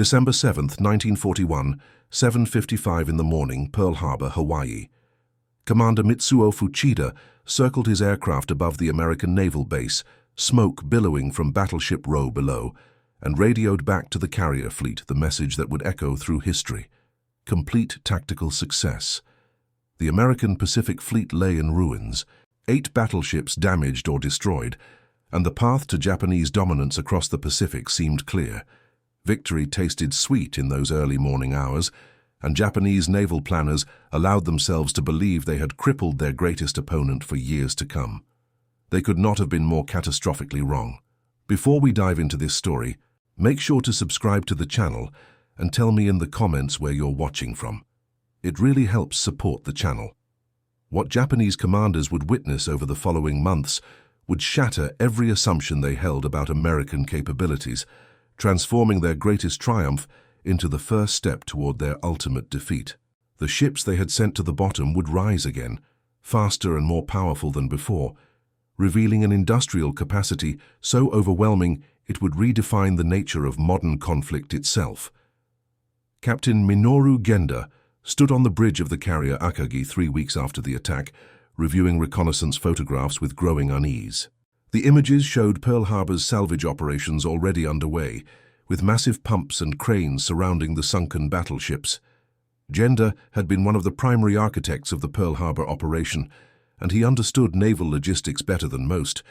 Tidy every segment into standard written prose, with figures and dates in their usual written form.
December 7th, 1941, 7:55 in the morning, Pearl Harbor, Hawaii. Commander Mitsuo Fuchida circled his aircraft above the American naval base, smoke billowing from Battleship Row below, and radioed back to the carrier fleet the message that would echo through history. Complete tactical success. The American Pacific Fleet lay in ruins, 8 battleships damaged or destroyed, and the path to Japanese dominance across the Pacific seemed clear. Victory tasted sweet in those early morning hours, and Japanese naval planners allowed themselves to believe they had crippled their greatest opponent for years to come. They could not have been more catastrophically wrong. Before we dive into this story, make sure to subscribe to the channel and tell me in the comments where you're watching from. It really helps support the channel. What Japanese commanders would witness over the following months would shatter every assumption they held about American capabilities, transforming their greatest triumph into the first step toward their ultimate defeat. The ships they had sent to the bottom would rise again, faster and more powerful than before, revealing an industrial capacity so overwhelming it would redefine the nature of modern conflict itself. Captain Minoru Genda stood on the bridge of the carrier Akagi 3 weeks after the attack, reviewing reconnaissance photographs with growing unease. The images showed Pearl Harbor's salvage operations already underway, with massive pumps and cranes surrounding the sunken battleships. Genda had been one of the primary architects of the Pearl Harbor operation, and he understood naval logistics better than most.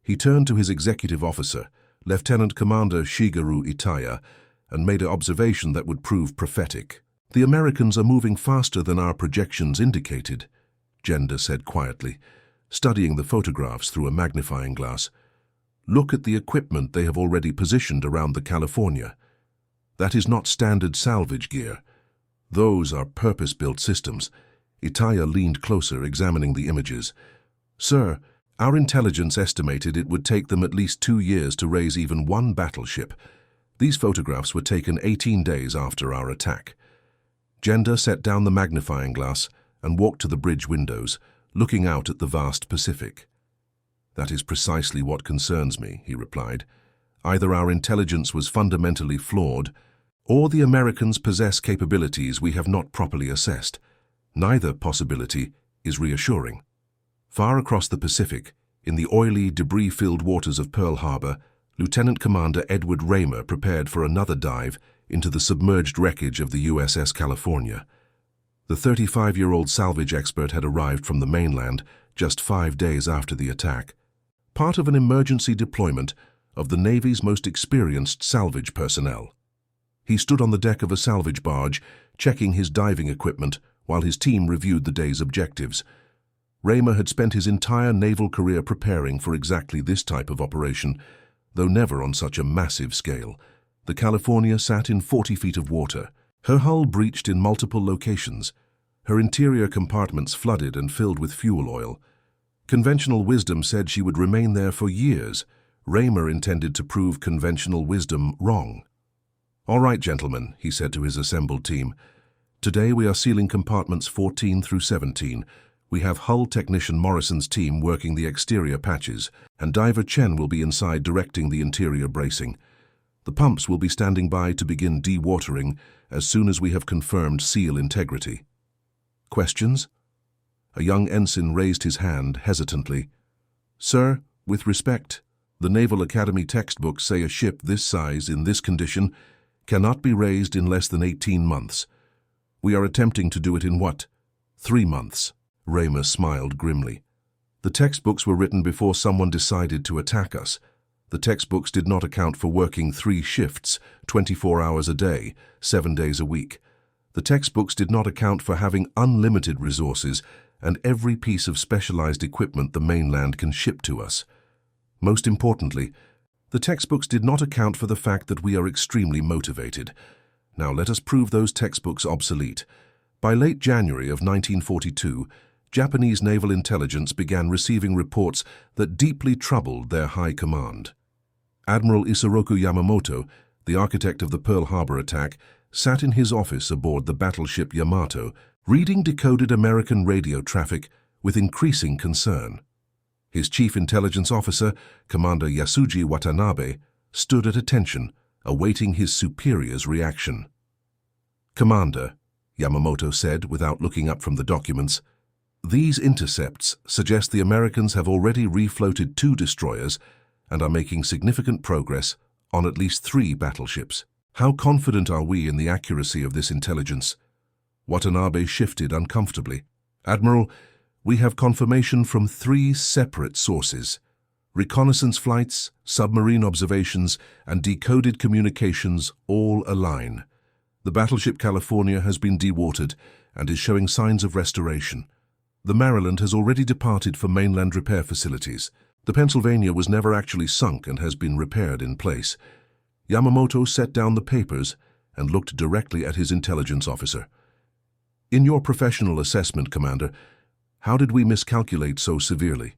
He turned to his executive officer, Lieutenant Commander Shigeru Itaya, and made an observation that would prove prophetic. "The Americans are moving faster than our projections indicated," Genda said quietly, studying the photographs through a magnifying glass. "Look at the equipment they have already positioned around the California. That is not standard salvage gear. Those are purpose-built systems." Itaya leaned closer, examining the images. "Sir, our intelligence estimated it would take them at least 2 years to raise even one battleship. These photographs were taken 18 days after our attack." Genda set down the magnifying glass and walked to the bridge windows, looking out at the vast Pacific. "That is precisely what concerns me," he replied. "Either our intelligence was fundamentally flawed, or the Americans possess capabilities we have not properly assessed. Neither possibility is reassuring." Far across the Pacific, in the oily, debris-filled waters of Pearl Harbor, Lieutenant Commander Edward Raymer prepared for another dive into the submerged wreckage of the USS California. The 35-year-old salvage expert had arrived from the mainland just 5 days after the attack, part of an emergency deployment of the Navy's most experienced salvage personnel. He stood on the deck of a salvage barge, checking his diving equipment while his team reviewed the day's objectives. Raymer had spent his entire naval career preparing for exactly this type of operation, though never on such a massive scale. The California sat in 40 feet of water, her hull breached in multiple locations, her interior compartments flooded and filled with fuel oil. Conventional wisdom said she would remain there for years. Raymer intended to prove conventional wisdom wrong. "All right, gentlemen," he said to his assembled team. "Today we are sealing compartments 14 through 17. We have hull technician Morrison's team working the exterior patches, and diver Chen will be inside directing the interior bracing. The pumps will be standing by to begin dewatering as soon as we have confirmed seal integrity." "Questions?" A young ensign raised his hand hesitantly. "Sir, with respect, the Naval Academy textbooks say a ship this size, in this condition, cannot be raised in less than 18 months. We are attempting to do it in what? 3 months. Raymer smiled grimly. "The textbooks were written before someone decided to attack us. The textbooks did not account for working 3 shifts, 24 hours a day, 7 days a week. The textbooks did not account for having unlimited resources and every piece of specialized equipment the mainland can ship to us. Most importantly, the textbooks did not account for the fact that we are extremely motivated. Now let us prove those textbooks obsolete." By late January of 1942, Japanese naval intelligence began receiving reports that deeply troubled their high command. Admiral Isoroku Yamamoto, the architect of the Pearl Harbor attack, sat in his office aboard the battleship Yamato, reading decoded American radio traffic with increasing concern. His chief intelligence officer, Commander Yasuji Watanabe, stood at attention, awaiting his superior's reaction. "Commander," Yamamoto said without looking up from the documents, "these intercepts suggest the Americans have already refloated 2 destroyers and are making significant progress on at least 3 battleships. How confident are we in the accuracy of this intelligence?" Watanabe shifted uncomfortably. "Admiral, we have confirmation from 3 separate sources. Reconnaissance flights, submarine observations, and decoded communications all align. The battleship California has been dewatered and is showing signs of restoration. The Maryland has already departed for mainland repair facilities. The Pennsylvania was never actually sunk and has been repaired in place." Yamamoto set down the papers and looked directly at his intelligence officer. "In your professional assessment, Commander, how did we miscalculate so severely?"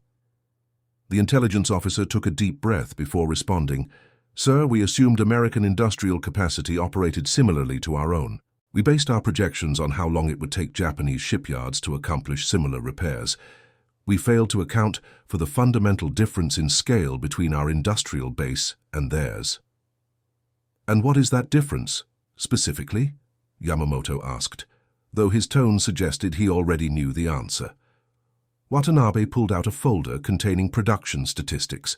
The intelligence officer took a deep breath before responding. "Sir, we assumed American industrial capacity operated similarly to our own. We based our projections on how long it would take Japanese shipyards to accomplish similar repairs. We failed to account for the fundamental difference in scale between our industrial base and theirs." "And what is that difference, specifically?" Yamamoto asked, though his tone suggested he already knew the answer. Watanabe pulled out a folder containing production statistics.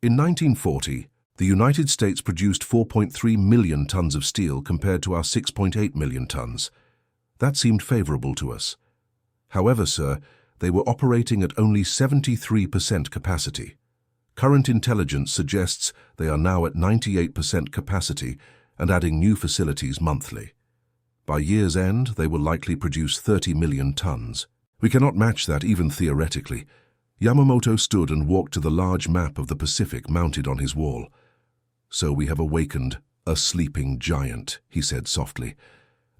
In 1940, the United States produced 4.3 million tons of steel compared to our 6.8 million tons. That seemed favorable to us. However, sir, they were operating at only 73% capacity. Current intelligence suggests they are now at 98% capacity and adding new facilities monthly. By year's end, they will likely produce 30 million tons. We cannot match that even theoretically. Yamamoto stood and walked to the large map of the Pacific mounted on his wall. "So we have awakened a sleeping giant," he said softly.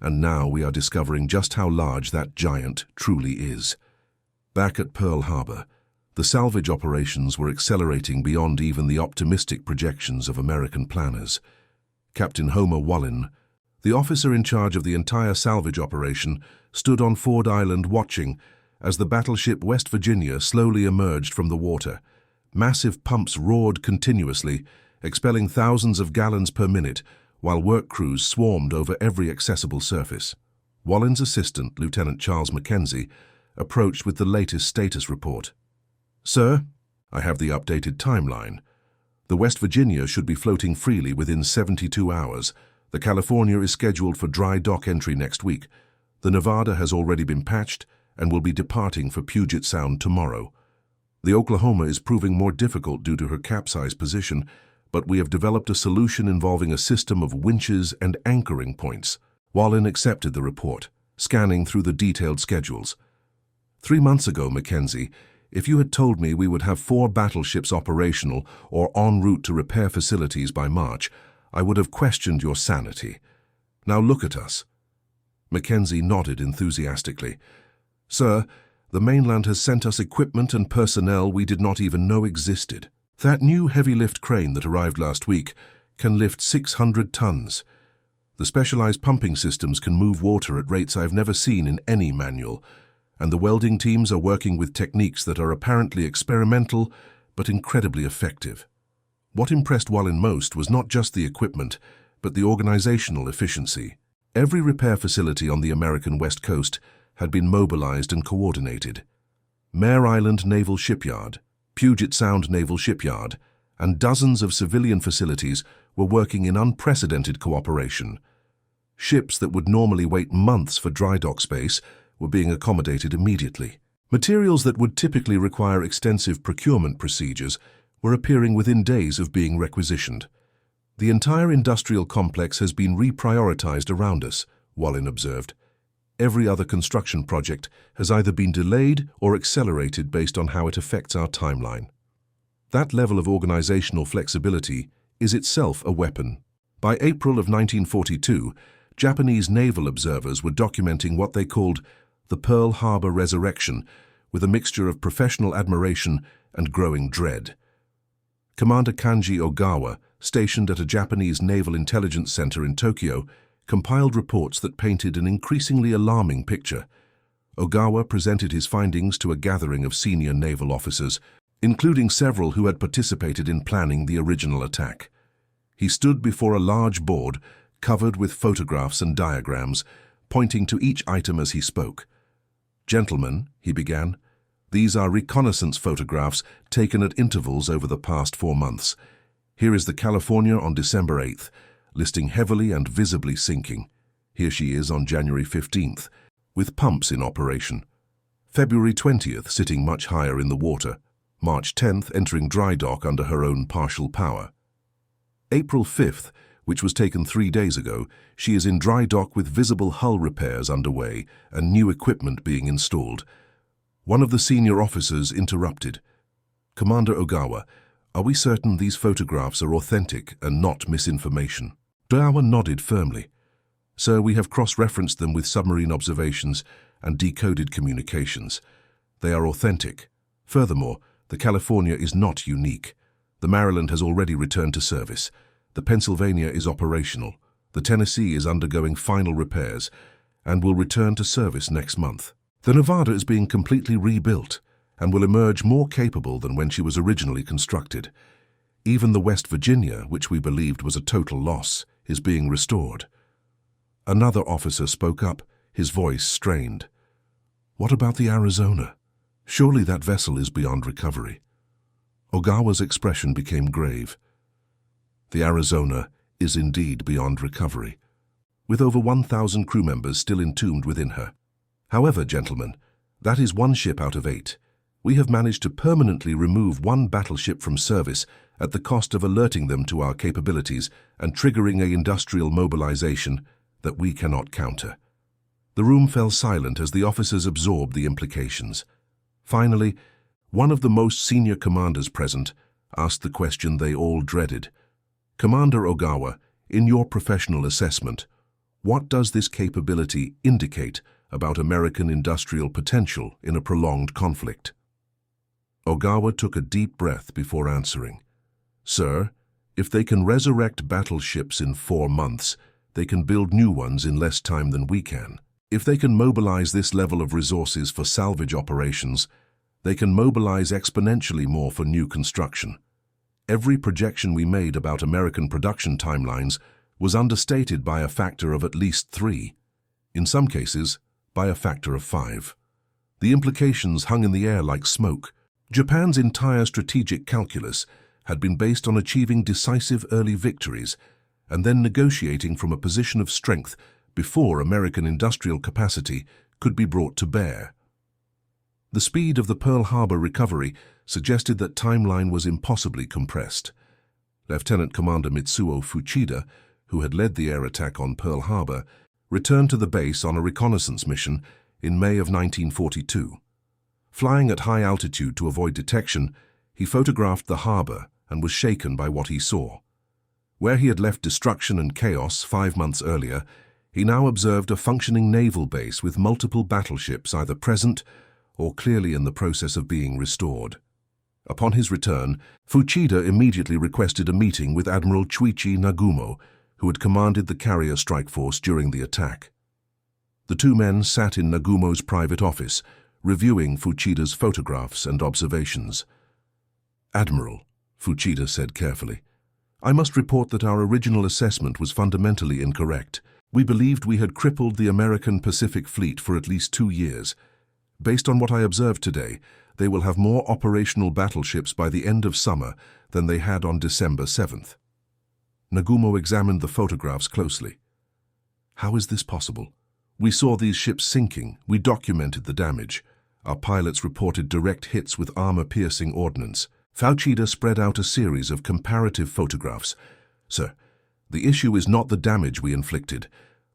"And now we are discovering just how large that giant truly is." Back at Pearl Harbor, the salvage operations were accelerating beyond even the optimistic projections of American planners. Captain Homer Wallin, the officer in charge of the entire salvage operation, stood on Ford Island watching as the battleship West Virginia slowly emerged from the water. Massive pumps roared continuously, expelling thousands of gallons per minute, while work crews swarmed over every accessible surface. Wallin's assistant, Lieutenant Charles Mackenzie, approached with the latest status report. "Sir, I have the updated timeline. The West Virginia should be floating freely within 72 hours. The California is scheduled for dry dock entry next week. The Nevada has already been patched and will be departing for Puget Sound tomorrow. The Oklahoma is proving more difficult due to her capsized position, but we have developed a solution involving a system of winches and anchoring points." Wallin accepted the report, scanning through the detailed schedules. 3 months ago, Mackenzie, if you had told me we would have 4 battleships operational or en route to repair facilities by March, I would have questioned your sanity. Now look at us." Mackenzie nodded enthusiastically. "Sir, the mainland has sent us equipment and personnel we did not even know existed. That new heavy-lift crane that arrived last week can lift 600 tons. The specialized pumping systems can move water at rates I've never seen in any manual, and the welding teams are working with techniques that are apparently experimental but incredibly effective." What impressed Wallin most was not just the equipment, but the organizational efficiency. Every repair facility on the American West Coast had been mobilized and coordinated. Mare Island Naval Shipyard, Puget Sound Naval Shipyard, and dozens of civilian facilities were working in unprecedented cooperation. Ships that would normally wait months for dry dock space were being accommodated immediately. Materials that would typically require extensive procurement procedures were appearing within days of being requisitioned. "The entire industrial complex has been reprioritized around us," Wallin observed. "Every other construction project has either been delayed or accelerated based on how it affects our timeline. That level of organizational flexibility is itself a weapon." By April of 1942, Japanese naval observers were documenting what they called the Pearl Harbor Resurrection, with a mixture of professional admiration and growing dread. Commander Kanji Ogawa, stationed at a Japanese naval intelligence center in Tokyo, compiled reports that painted an increasingly alarming picture. Ogawa presented his findings to a gathering of senior naval officers, including several who had participated in planning the original attack. He stood before a large board covered with photographs and diagrams, pointing to each item as he spoke. "Gentlemen," he began, "these are reconnaissance photographs taken at intervals over the past 4 months. Here is the California on December 8th, listing heavily and visibly sinking. Here she is on January 15th, with pumps in operation. February 20th, sitting much higher in the water. March 10th, entering dry dock under her own partial power. April 5th, which was taken 3 days ago, she is in dry dock with visible hull repairs underway and new equipment being installed." One of the senior officers interrupted. "Commander Ogawa, are we certain these photographs are authentic and not misinformation?" Ogawa nodded firmly. "Sir, we have cross-referenced them with submarine observations and decoded communications. They are authentic. Furthermore, the California is not unique. The Maryland has already returned to service. The Pennsylvania is operational. The Tennessee is undergoing final repairs and will return to service next month. The Nevada is being completely rebuilt and will emerge more capable than when she was originally constructed. Even the West Virginia, which we believed was a total loss, is being restored." Another officer spoke up, his voice strained. "What about the Arizona? Surely that vessel is beyond recovery." Ogawa's expression became grave. "The Arizona is indeed beyond recovery, with over 1,000 crew members still entombed within her. However, gentlemen, that is 1 ship out of 8. We have managed to permanently remove 1 battleship from service at the cost of alerting them to our capabilities and triggering an industrial mobilization that we cannot counter." The room fell silent as the officers absorbed the implications. Finally, one of the most senior commanders present asked the question they all dreaded. "Commander Ogawa, in your professional assessment, what does this capability indicate about American industrial potential in a prolonged conflict?" Ogawa took a deep breath before answering. "Sir, if they can resurrect battleships in 4 months, they can build new ones in less time than we can. If they can mobilize this level of resources for salvage operations, they can mobilize exponentially more for new construction. Every projection we made about American production timelines was understated by a factor of at least 3. In some cases, by a factor of 5. The implications hung in the air like smoke. Japan's entire strategic calculus had been based on achieving decisive early victories and then negotiating from a position of strength before American industrial capacity could be brought to bear. The speed of the Pearl Harbor recovery suggested that timeline was impossibly compressed. Lieutenant Commander Mitsuo Fuchida, who had led the air attack on Pearl Harbor, returned to the base on a reconnaissance mission in May of 1942. Flying at high altitude to avoid detection, he photographed the harbor and was shaken by what he saw. Where he had left destruction and chaos 5 months earlier, he now observed a functioning naval base with multiple battleships either present or clearly in the process of being restored. Upon his return, Fuchida immediately requested a meeting with Admiral Chuichi Nagumo, who had commanded the carrier strike force during the attack. The 2 men sat in Nagumo's private office, reviewing Fuchida's photographs and observations. "Admiral," Fuchida said carefully, "I must report that our original assessment was fundamentally incorrect. We believed we had crippled the American Pacific Fleet for at least 2 years. Based on what I observed today, they will have more operational battleships by the end of summer than they had on December 7th. Nagumo examined the photographs closely. "How is this possible? We saw these ships sinking. We documented the damage. Our pilots reported direct hits with armor-piercing ordnance." Fuchida spread out a series of comparative photographs. "Sir, the issue is not the damage we inflicted.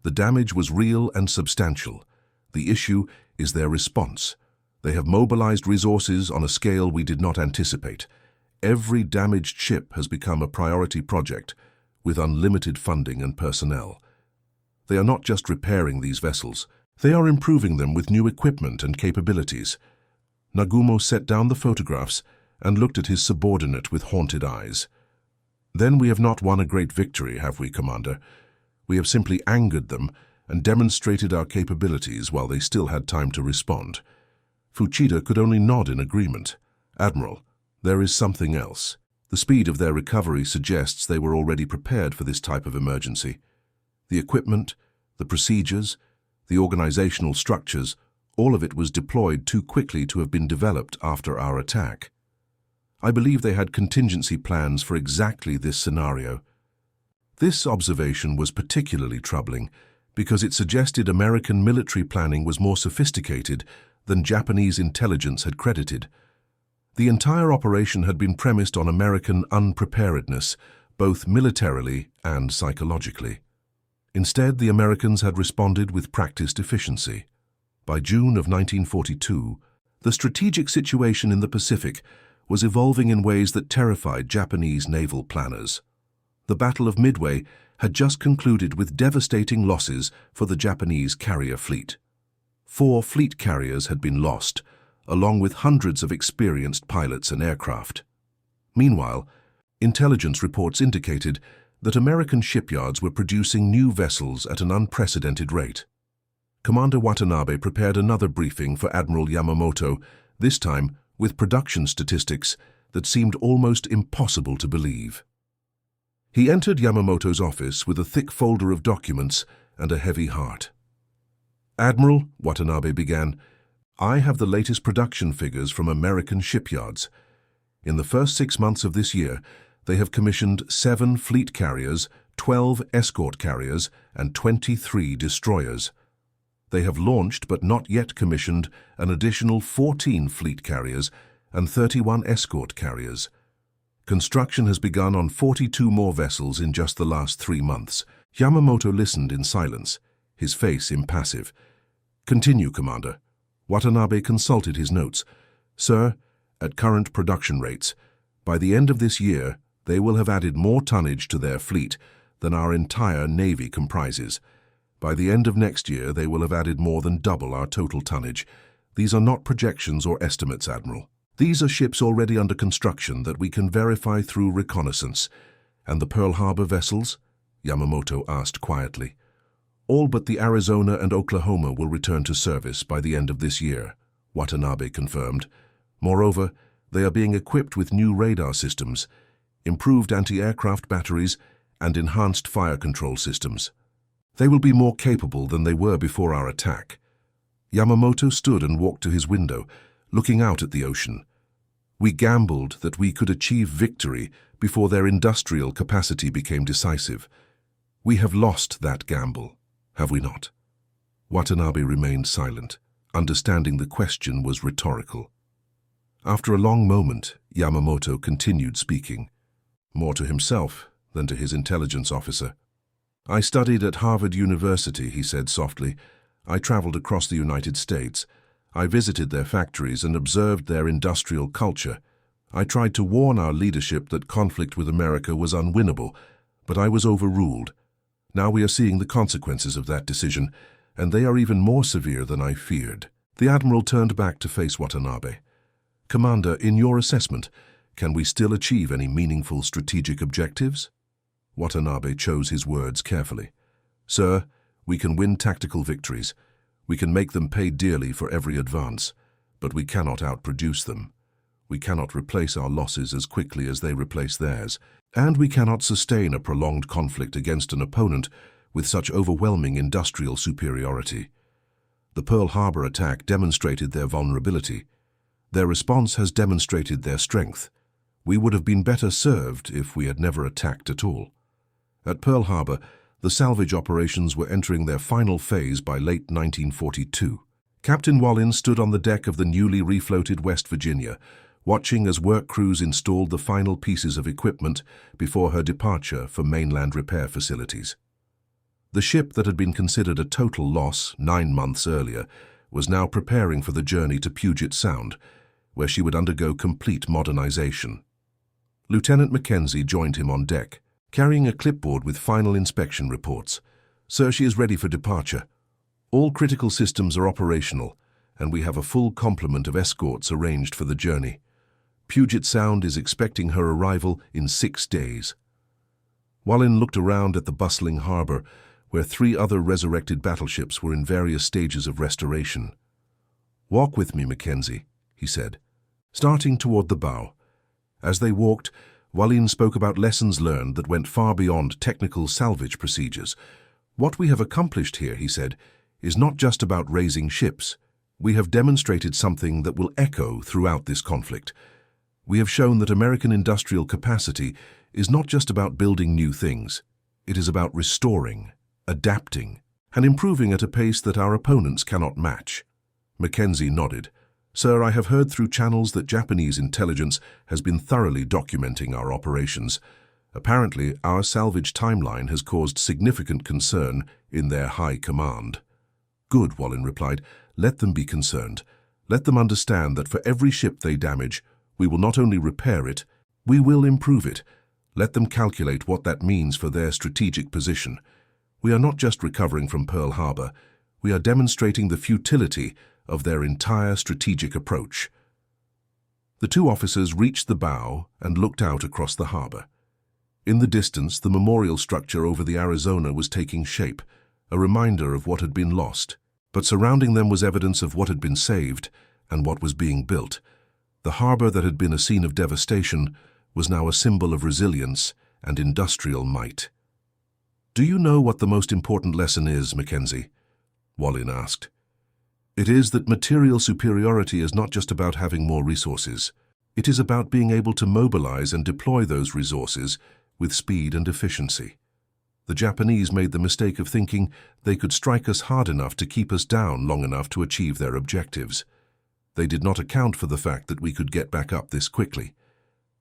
The damage was real and substantial. The issue is their response. They have mobilized resources on a scale we did not anticipate. Every damaged ship has become a priority project with unlimited funding and personnel. They are not just repairing these vessels, they are improving them with new equipment and capabilities." Nagumo set down the photographs and looked at his subordinate with haunted eyes. "Then we have not won a great victory, have we, Commander? We have simply angered them and demonstrated our capabilities while they still had time to respond." Fuchida could only nod in agreement. "Admiral, there is something else. The speed of their recovery suggests they were already prepared for this type of emergency. The equipment, the procedures, the organizational structures, all of it was deployed too quickly to have been developed after our attack. I believe they had contingency plans for exactly this scenario. This observation was particularly troubling because it suggested American military planning was more sophisticated than Japanese intelligence had credited. The entire operation had been premised on American unpreparedness, both militarily and psychologically. Instead, the Americans had responded with practiced efficiency. By June of 1942, the strategic situation in the Pacific was evolving in ways that terrified Japanese naval planners. The Battle of Midway had just concluded with devastating losses for the Japanese carrier fleet. 4 fleet carriers had been lost, along with hundreds of experienced pilots and aircraft. Meanwhile, intelligence reports indicated that American shipyards were producing new vessels at an unprecedented rate. Commander Watanabe prepared another briefing for Admiral Yamamoto, this time with production statistics that seemed almost impossible to believe. He entered Yamamoto's office with a thick folder of documents and a heavy heart. "Admiral," Watanabe began, "I have the latest production figures from American shipyards. In the first 6 months of this year, they have commissioned 7 fleet carriers, 12 escort carriers, and 23 destroyers. They have launched but not yet commissioned an additional 14 fleet carriers and 31 escort carriers. Construction has begun on 42 more vessels in just the last 3 months." Yamamoto listened in silence, his face impassive. "Continue, Commander." Watanabe consulted his notes. "Sir, at current production rates, by the end of this year, they will have added more tonnage to their fleet than our entire Navy comprises. By the end of next year, they will have added more than double our total tonnage. These are not projections or estimates, Admiral. These are ships already under construction that we can verify through reconnaissance." "And the Pearl Harbor vessels?" Yamamoto asked quietly. "All but the Arizona and Oklahoma will return to service by the end of this year," Watanabe confirmed. "Moreover, they are being equipped with new radar systems, improved anti-aircraft batteries, and enhanced fire control systems. They will be more capable than they were before our attack." Yamamoto stood and walked to his window, looking out at the ocean. "We gambled that we could achieve victory before their industrial capacity became decisive. We have lost that gamble, have we not?" Watanabe remained silent, understanding the question was rhetorical. After a long moment, Yamamoto continued speaking, more to himself than to his intelligence officer. "I studied at Harvard University," he said softly. "I traveled across the United States. I visited their factories and observed their industrial culture. I tried to warn our leadership that conflict with America was unwinnable, but I was overruled. Now we are seeing the consequences of that decision, and they are even more severe than I feared." The Admiral turned back to face Watanabe. "Commander, in your assessment, can we still achieve any meaningful strategic objectives?" Watanabe chose his words carefully. "Sir, we can win tactical victories. We can make them pay dearly for every advance, but we cannot outproduce them. We cannot replace our losses as quickly as they replace theirs, and we cannot sustain a prolonged conflict against an opponent with such overwhelming industrial superiority. The Pearl Harbor attack demonstrated their vulnerability. Their response has demonstrated their strength. We would have been better served if we had never attacked at all." At Pearl Harbor, the salvage operations were entering their final phase by late 1942. Captain Wallin stood on the deck of the newly refloated West Virginia, watching as work crews installed the final pieces of equipment before her departure for mainland repair facilities. The ship that had been considered a total loss 9 months earlier was now preparing for the journey to Puget Sound, where she would undergo complete modernization. Lieutenant Mackenzie joined him on deck, carrying a clipboard with final inspection reports. "Sir, she is ready for departure. All critical systems are operational, and we have a full complement of escorts arranged for the journey. Puget Sound is expecting her arrival in 6 days." Wallin looked around at the bustling harbor, where 3 other resurrected battleships were in various stages of restoration. "Walk with me, Mackenzie," he said, starting toward the bow. As they walked, Walin spoke about lessons learned that went far beyond technical salvage procedures. What we have accomplished here, he said, is not just about raising ships. We have demonstrated something that will echo throughout this conflict. We have shown that American industrial capacity is not just about building new things. It is about restoring, adapting, and improving at a pace that our opponents cannot match. Mackenzie nodded. Sir, I have heard through channels that Japanese intelligence has been thoroughly documenting our operations. Apparently, our salvage timeline has caused significant concern in their high command. Good, Walin replied. Let them be concerned. Let them understand that for every ship they damage, we will not only repair it, we will improve it. Let them calculate what that means for their strategic position. We are not just recovering from Pearl Harbor, we are demonstrating the futility of their entire strategic approach. The two officers reached the bow and looked out across the harbor. In the distance, the memorial structure over the Arizona was taking shape, a reminder of what had been lost. But surrounding them was evidence of what had been saved and what was being built. The harbor that had been a scene of devastation was now a symbol of resilience and industrial might. Do you know what the most important lesson is, Mackenzie? Walin asked. It is that material superiority is not just about having more resources. It is about being able to mobilize and deploy those resources with speed and efficiency. The Japanese made the mistake of thinking they could strike us hard enough to keep us down long enough to achieve their objectives. They did not account for the fact that we could get back up this quickly.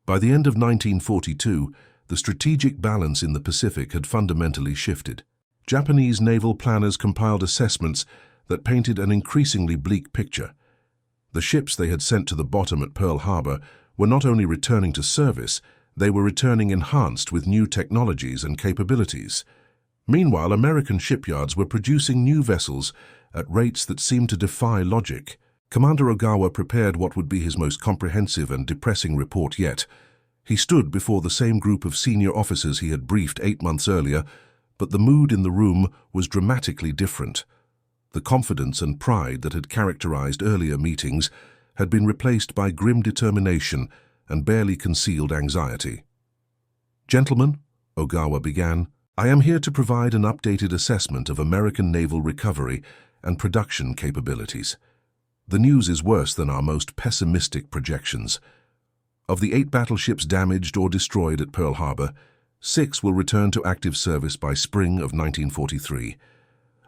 By the end of 1942, the strategic balance in the Pacific had fundamentally shifted. Japanese naval planners compiled assessments that painted an increasingly bleak picture. The ships they had sent to the bottom at Pearl Harbor were not only returning to service, they were returning enhanced with new technologies and capabilities. Meanwhile, American shipyards were producing new vessels at rates that seemed to defy logic. Commander Ogawa prepared what would be his most comprehensive and depressing report yet. He stood before the same group of senior officers he had briefed 8 months earlier, but the mood in the room was dramatically different. The confidence and pride that had characterized earlier meetings had been replaced by grim determination and barely concealed anxiety. Gentlemen, Ogawa began, I am here to provide an updated assessment of American naval recovery and production capabilities. The news is worse than our most pessimistic projections. Of the 8 battleships damaged or destroyed at Pearl Harbor, 6 will return to active service by spring of 1943.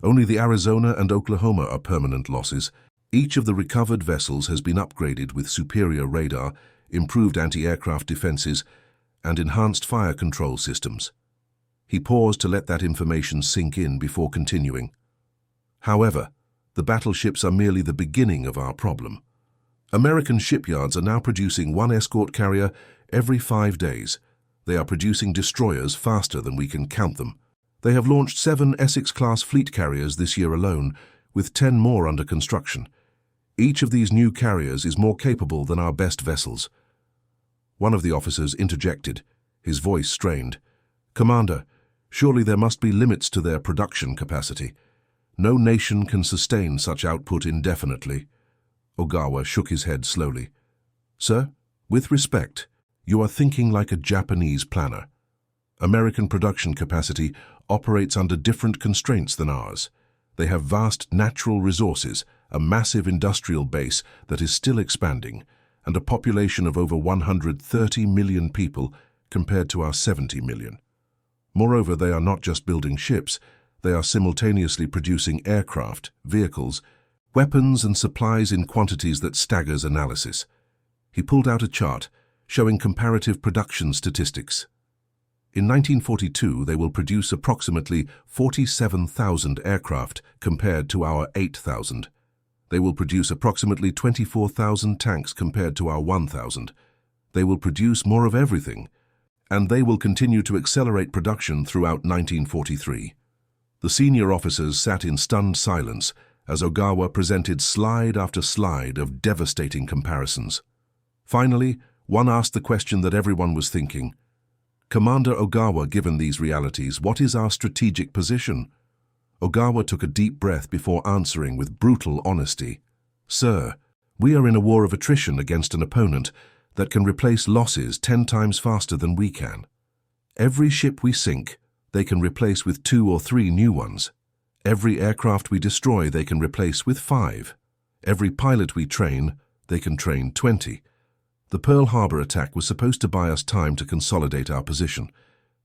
Only the Arizona and Oklahoma are permanent losses. Each of the recovered vessels has been upgraded with superior radar, improved anti-aircraft defenses, and enhanced fire control systems. He paused to let that information sink in before continuing. However, the battleships are merely the beginning of our problem. American shipyards are now producing 1 escort carrier every 5 days. They are producing destroyers faster than we can count them. They have launched 7 Essex-class fleet carriers this year alone, with 10 more under construction. Each of these new carriers is more capable than our best vessels. One of the officers interjected, his voice strained. Commander, surely there must be limits to their production capacity. No nation can sustain such output indefinitely. Ogawa shook his head slowly. Sir, with respect, you are thinking like a Japanese planner. American production capacity operates under different constraints than ours. They have vast natural resources, a massive industrial base that is still expanding, and a population of over 130 million people compared to our 70 million. Moreover, they are not just building ships, they are simultaneously producing aircraft, vehicles, weapons and supplies in quantities that staggers analysis. He pulled out a chart showing comparative production statistics. In 1942, they will produce approximately 47,000 aircraft compared to our 8,000. They will produce approximately 24,000 tanks compared to our 1,000. They will produce more of everything, and they will continue to accelerate production throughout 1943. The senior officers sat in stunned silence as Ogawa presented slide after slide of devastating comparisons. Finally, one asked the question that everyone was thinking. Commander Ogawa, given these realities, what is our strategic position? Ogawa took a deep breath before answering with brutal honesty. Sir, we are in a war of attrition against an opponent that can replace losses 10 times faster than we can. Every ship we sink, they can replace with 2 or 3 new ones. Every aircraft we destroy, they can replace with 5. Every pilot we train, they can train 20. The Pearl Harbor attack was supposed to buy us time to consolidate our position.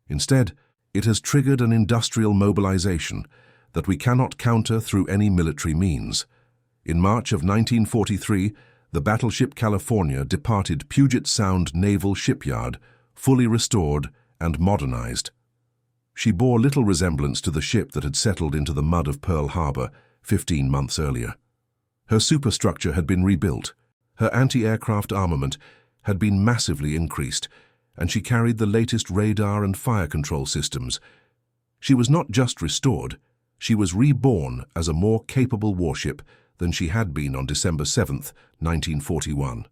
Instead, it has triggered an industrial mobilization that we cannot counter through any military means. In March of 1943, the battleship California departed Puget Sound Naval Shipyard, fully restored and modernized. She bore little resemblance to the ship that had settled into the mud of Pearl Harbor 15 months earlier. Her superstructure had been rebuilt, her anti-aircraft armament had been massively increased, and she carried the latest radar and fire control systems. She was not just restored, she was reborn as a more capable warship than she had been on December 7, 1941.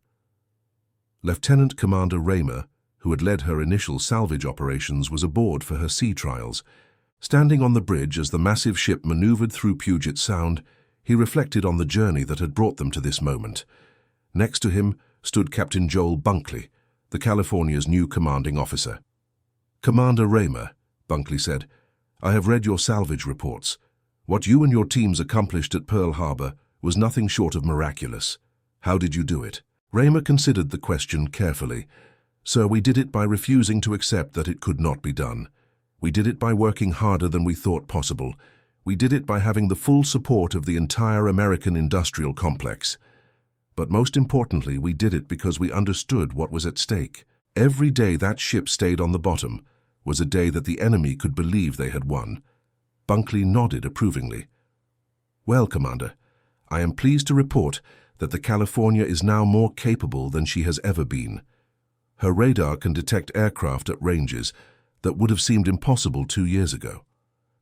Lieutenant Commander Raymer, who had led her initial salvage operations, was aboard for her sea trials. Standing on the bridge as the massive ship maneuvered through Puget Sound, he reflected on the journey that had brought them to this moment. Next to him stood Captain Joel Bunkley, the California's new commanding officer. "Commander Raymer," Bunkley said, "I have read your salvage reports. What you and your teams accomplished at Pearl Harbor was nothing short of miraculous. How did you do it?" Raymer considered the question carefully. "Sir, we did it by refusing to accept that it could not be done. We did it by working harder than we thought possible. We did it by having the full support of the entire American industrial complex. But most importantly, we did it because we understood what was at stake. Every day that ship stayed on the bottom was a day that the enemy could believe they had won." Bunkley nodded approvingly. "Well, Commander, I am pleased to report that the California is now more capable than she has ever been. Her radar can detect aircraft at ranges that would have seemed impossible 2 years ago.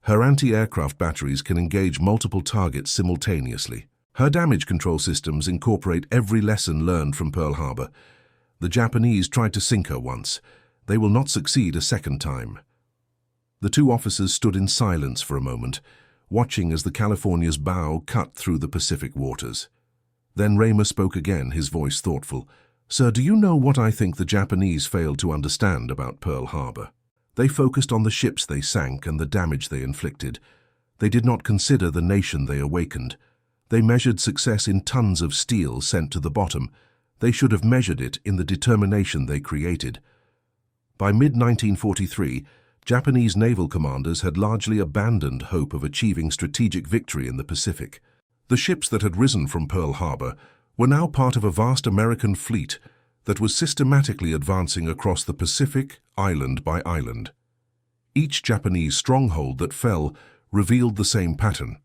Her anti-aircraft batteries can engage multiple targets simultaneously. Her damage control systems incorporate every lesson learned from Pearl Harbor. The Japanese tried to sink her once. They will not succeed a second time." The two officers stood in silence for a moment, watching as the California's bow cut through the Pacific waters. Then Raymer spoke again, his voice thoughtful. "Sir, do you know what I think the Japanese failed to understand about Pearl Harbor? They focused on the ships they sank and the damage they inflicted. They did not consider the nation they awakened. They measured success in tons of steel sent to the bottom. They should have measured it in the determination they created." By mid-1943, Japanese naval commanders had largely abandoned hope of achieving strategic victory in the Pacific. The ships that had risen from Pearl Harbor were now part of a vast American fleet that was systematically advancing across the Pacific, island by island. Each Japanese stronghold that fell revealed the same pattern: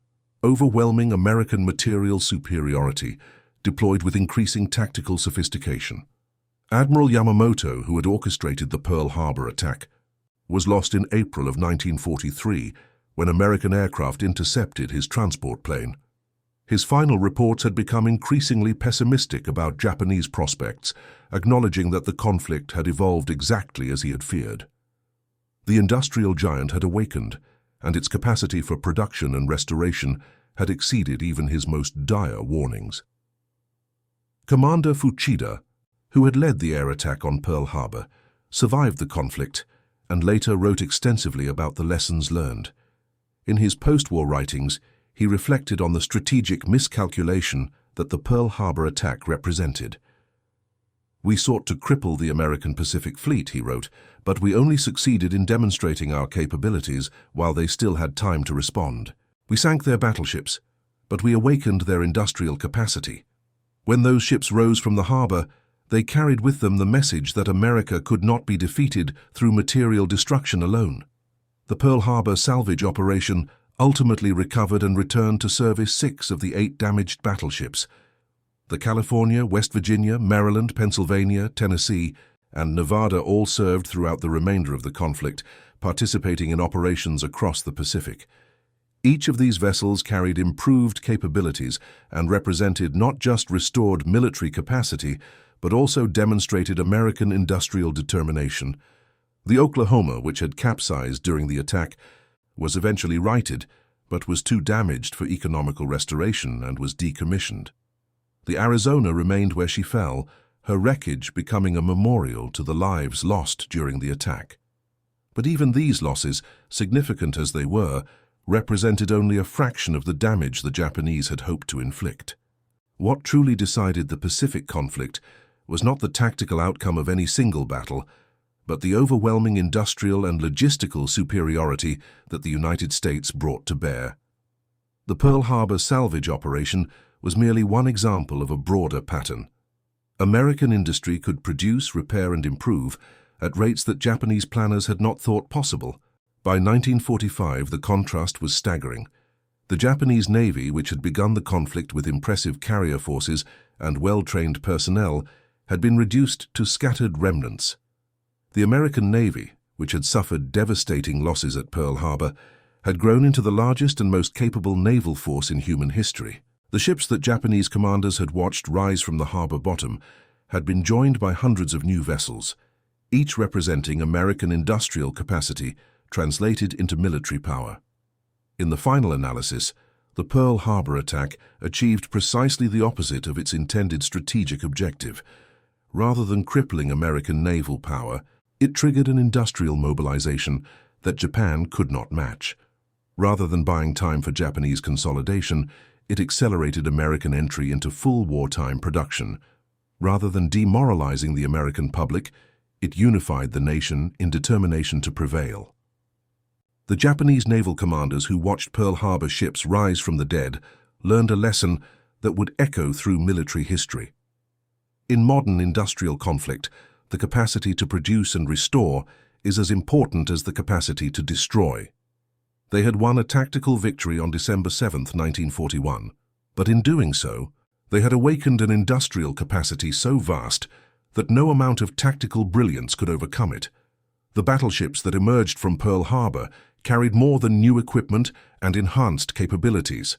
overwhelming American material superiority, deployed with increasing tactical sophistication. Admiral Yamamoto, who had orchestrated the Pearl Harbor attack, was lost in April of 1943 when American aircraft intercepted his transport plane. His final reports had become increasingly pessimistic about Japanese prospects, acknowledging that the conflict had evolved exactly as he had feared. The industrial giant had awakened, and its capacity for production and restoration had exceeded even his most dire warnings. Commander Fuchida, who had led the air attack on Pearl Harbor, survived the conflict and later wrote extensively about the lessons learned. In his post-war writings, he reflected on the strategic miscalculation that the Pearl Harbor attack represented. "We sought to cripple the American Pacific Fleet," he wrote, "but we only succeeded in demonstrating our capabilities while they still had time to respond. We sank their battleships, but we awakened their industrial capacity. When those ships rose from the harbor, they carried with them the message that America could not be defeated through material destruction alone." The Pearl Harbor salvage operation ultimately recovered and returned to service 6 of the 8 damaged battleships. The California, West Virginia, Maryland, Pennsylvania, Tennessee, and Nevada all served throughout the remainder of the conflict, participating in operations across the Pacific. Each of these vessels carried improved capabilities and represented not just restored military capacity, but also demonstrated American industrial determination. The Oklahoma, which had capsized during the attack, was eventually righted, but was too damaged for economical restoration and was decommissioned. The Arizona remained where she fell, her wreckage becoming a memorial to the lives lost during the attack. But even these losses, significant as they were, represented only a fraction of the damage the Japanese had hoped to inflict. What truly decided the Pacific conflict was not the tactical outcome of any single battle, but the overwhelming industrial and logistical superiority that the United States brought to bear. The Pearl Harbor salvage operation was merely one example of a broader pattern. American industry could produce, repair, and improve at rates that Japanese planners had not thought possible. By 1945, the contrast was staggering. The Japanese Navy, which had begun the conflict with impressive carrier forces and well-trained personnel, had been reduced to scattered remnants. The American Navy, which had suffered devastating losses at Pearl Harbor, had grown into the largest and most capable naval force in human history. The ships that Japanese commanders had watched rise from the harbor bottom had been joined by hundreds of new vessels, each representing American industrial capacity translated into military power. In the final analysis, the Pearl Harbor attack achieved precisely the opposite of its intended strategic objective. Rather than crippling American naval power, it triggered an industrial mobilization that Japan could not match. Rather than buying time for Japanese consolidation, it accelerated American entry into full wartime production. Rather than demoralizing the American public, it unified the nation in determination to prevail. The Japanese naval commanders who watched Pearl Harbor ships rise from the dead learned a lesson that would echo through military history. In modern industrial conflict, the capacity to produce and restore is as important as the capacity to destroy. They had won a tactical victory on December 7, 1941, but in doing so, they had awakened an industrial capacity so vast that no amount of tactical brilliance could overcome it. The battleships that emerged from Pearl Harbor carried more than new equipment and enhanced capabilities.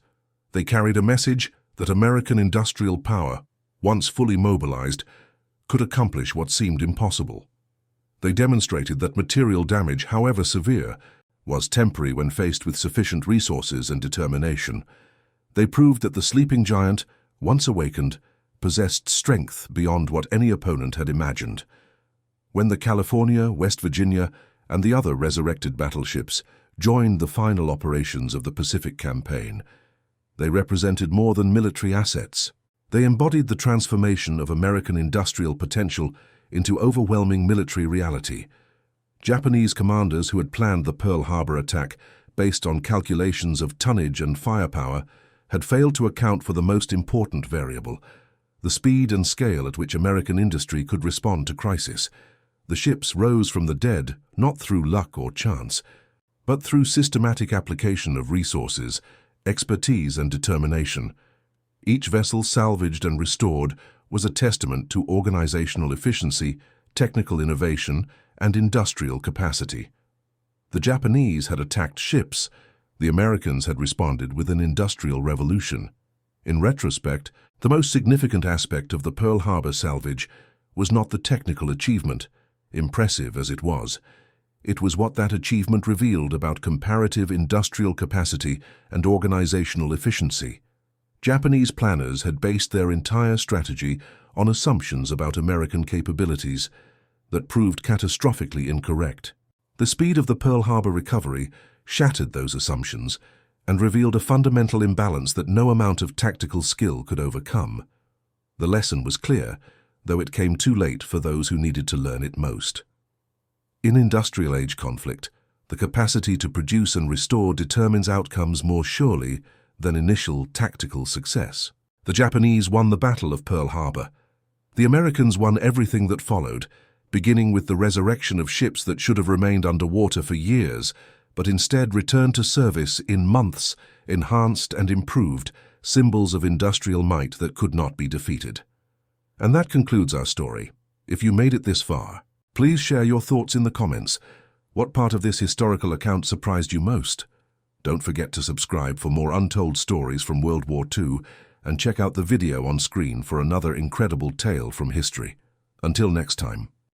They carried a message that American industrial power, once fully mobilized, could accomplish what seemed impossible. They demonstrated that material damage, however severe, was temporary when faced with sufficient resources and determination. They proved that the sleeping giant, once awakened, possessed strength beyond what any opponent had imagined. When the California, West Virginia, and the other resurrected battleships joined the final operations of the Pacific Campaign, they represented more than military assets. They embodied the transformation of American industrial potential into overwhelming military reality. Japanese commanders who had planned the Pearl Harbor attack based on calculations of tonnage and firepower had failed to account for the most important variable, the speed and scale at which American industry could respond to crisis. The ships rose from the dead not through luck or chance, but through systematic application of resources, expertise, and determination. Each vessel salvaged and restored was a testament to organizational efficiency, technical innovation, and industrial capacity. The Japanese had attacked ships. The Americans had responded with an industrial revolution. In retrospect, the most significant aspect of the Pearl Harbor salvage was not the technical achievement, impressive as it was. It was what that achievement revealed about comparative industrial capacity and organizational efficiency. Japanese planners had based their entire strategy on assumptions about American capabilities that proved catastrophically incorrect. The speed of the Pearl Harbor recovery shattered those assumptions and revealed a fundamental imbalance that no amount of tactical skill could overcome. The lesson was clear, though it came too late for those who needed to learn it most. In industrial age conflict, the capacity to produce and restore determines outcomes more surely than initial tactical success. The Japanese won the Battle of Pearl Harbor. The Americans won everything that followed, beginning with the resurrection of ships that should have remained underwater for years, but instead returned to service in months, enhanced and improved, symbols of industrial might that could not be defeated. And that concludes our story. If you made it this far, please share your thoughts in the comments. What part of this historical account surprised you most? Don't forget to subscribe for more untold stories from World War II and check out the video on screen for another incredible tale from history. Until next time.